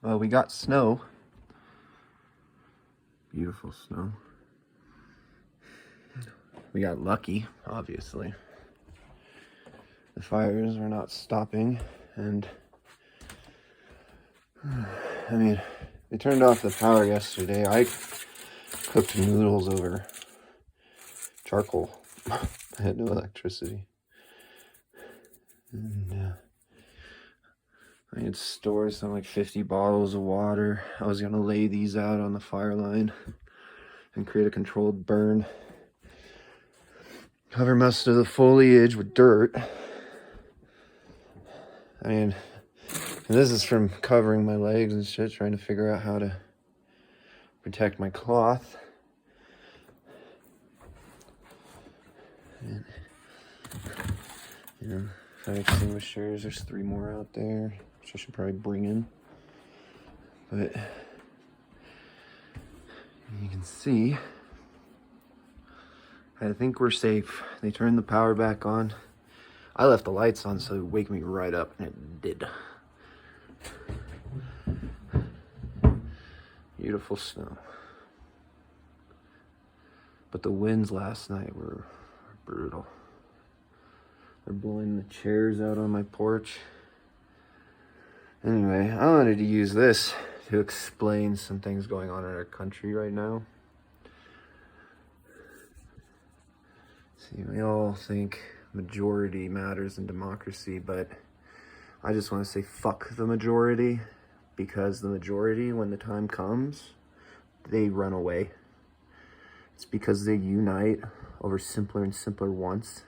Well, we got snow. Beautiful snow. We got lucky, obviously. The fires are not stopping, and I mean, they turned off the power yesterday. I cooked noodles over charcoal. I had no electricity. And I had stored some like 50 bottles of water. I was gonna lay these out on the fire line and create a controlled burn. Cover most of the foliage with dirt. I mean, and this is from covering my legs and shit, trying to figure out how to protect my cloth. And, you know, fire extinguishers, there's 3 more out there, which I should probably bring in. But you can see, I think we're safe. They turned the power back on. I left the lights on so it would wake me right up, and it did. Beautiful snow. But the winds last night were brutal. They're blowing the chairs out on my porch. Anyway, I wanted to use this to explain some things going on in our country right now. See, we all think majority matters in democracy, but I just want to say fuck the majority, because the majority, when the time comes, they run away. It's because they unite over simpler and simpler wants,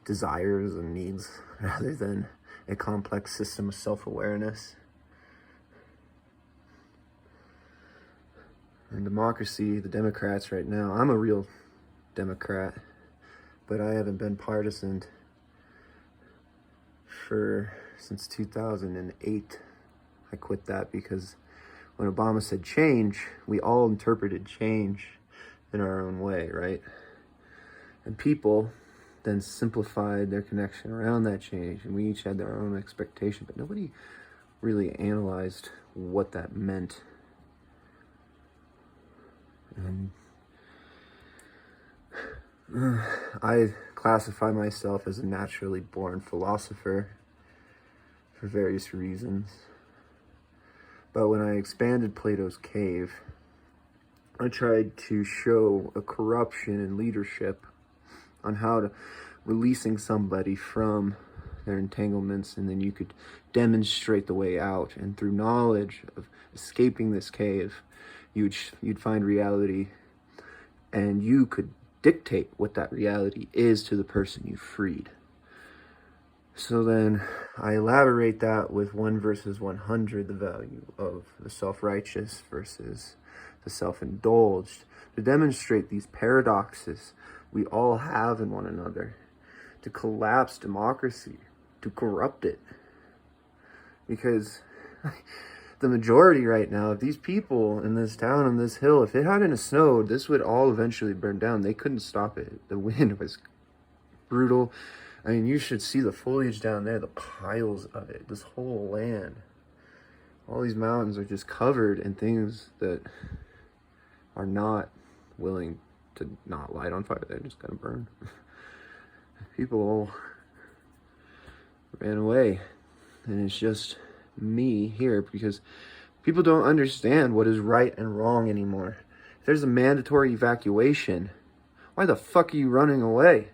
desires and needs, rather than a complex system of self-awareness. In democracy, the Democrats right now, I'm a real Democrat, but I haven't been partisan since 2008. I quit that because when Obama said change, we all interpreted change in our own way, right? And people then simplified their connection around that change, and we each had our own expectation, but nobody really analyzed what that meant. And I classify myself as a naturally born philosopher for various reasons. But when I expanded Plato's Cave, I tried to show a corruption in leadership on how to releasing somebody from their entanglements, and then you could demonstrate the way out. And through knowledge of escaping this cave, you'd find reality, and you could dictate what that reality is to the person you freed. So then I elaborate that with 1 versus 100, the value of the self-righteous versus the self-indulged, to demonstrate these paradoxes we all have in one another, to collapse democracy, to corrupt it. Because the majority right now, if these people in this town, on this hill, if it hadn't snowed, this would all eventually burn down. They couldn't stop it. The wind was brutal. I mean, you should see the foliage down there, the piles of it, this whole land. All these mountains are just covered in things that are not willing to not light on fire. They're just gonna burn. People all ran away, and it's just me here because people don't understand what is right and wrong anymore. If there's a mandatory evacuation, why the fuck are you running away?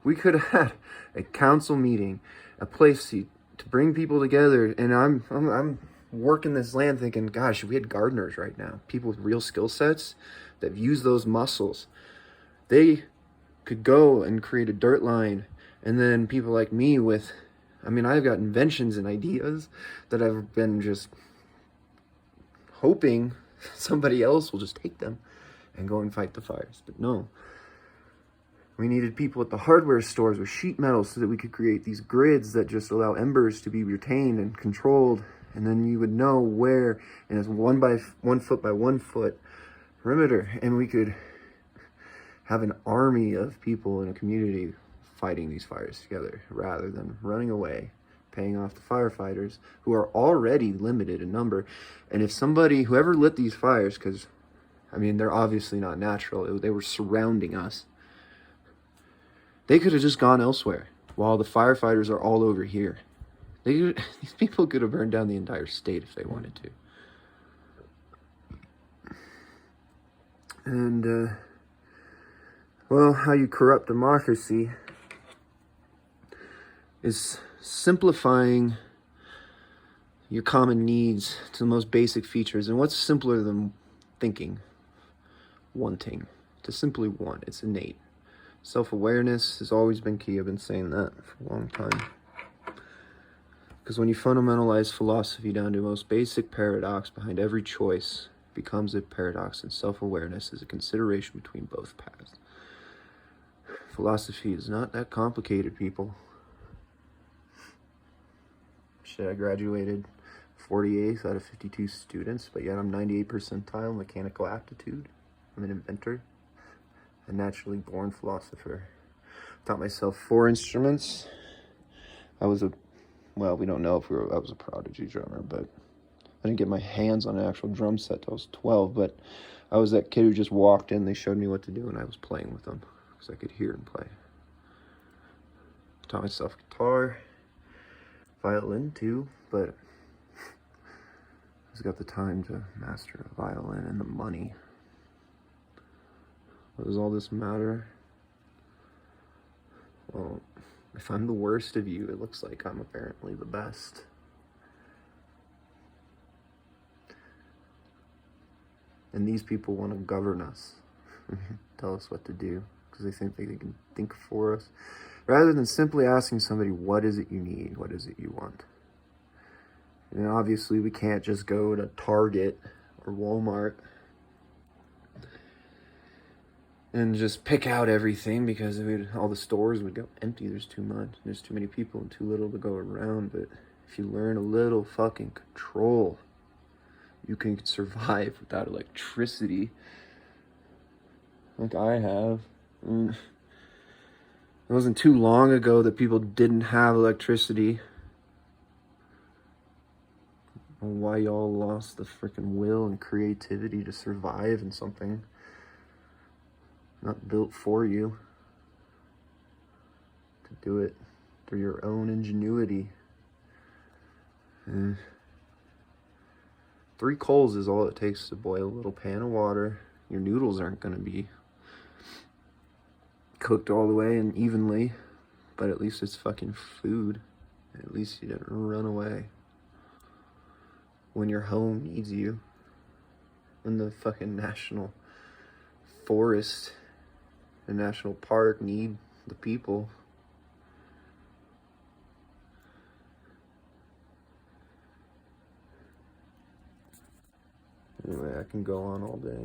We could have had a council meeting, a place to bring people together, and I'm working this land thinking, gosh, we had gardeners right now, people with real skill sets that use those muscles. They could go and create a dirt line, and then people like me with, I mean, I've got inventions and ideas that I've been just hoping somebody else will just take them and go and fight the fires. But no. We needed people at the hardware stores with sheet metal so that we could create these grids that just allow embers to be retained and controlled. And then you would know where, and it's 1 foot by 1 foot perimeter. And we could have an army of people in a community fighting these fires together rather than running away, paying off the firefighters, who are already limited in number. And if somebody, whoever lit these fires, because, I mean, they're obviously not natural, they were surrounding us, they could have just gone elsewhere while the firefighters are all over here. These people could have burned down the entire state if they wanted to. And, well, how you corrupt democracy is simplifying your common needs to the most basic features. And what's simpler than thinking? Wanting. To simply want. It's innate. Self-awareness has always been key. I've been saying that for a long time. Because when you fundamentalize philosophy down to the most basic paradox behind every choice, it becomes a paradox, and self-awareness is a consideration between both paths. Philosophy is not that complicated, people. Shit, I graduated 48th out of 52 students, but yet I'm 98th percentile mechanical aptitude. I'm an inventor, a naturally born philosopher. Taught myself 4 instruments. Well, we don't know if I was a prodigy drummer, but I didn't get my hands on an actual drum set till I was 12, but I was that kid who just walked in, they showed me what to do, and I was playing with them, because I could hear and play. Taught myself guitar, violin too, but who's got the time to master a violin and the money? What does all this matter? Well, if I'm the worst of you, it looks like I'm apparently the best. And these people want to govern us, tell us what to do, because they think they can think for us, rather than simply asking somebody, what is it you need? What is it you want? And obviously we can't just go to Target or Walmart and just pick out everything, because all the stores would go empty. There's too much. There's too many people and too little to go around. But if you learn a little fucking control, you can survive without electricity, like I have. It wasn't too long ago that people didn't have electricity. Why y'all lost the freaking will and creativity to survive in something not built for you, to do it through your own ingenuity. 3 coals is all it takes to boil a little pan of water. Your noodles aren't going to be cooked all the way and evenly, but at least it's fucking food. At least you didn't run away when your home needs you, when the fucking national forest and national park need the people. Anyway, I can go on all day.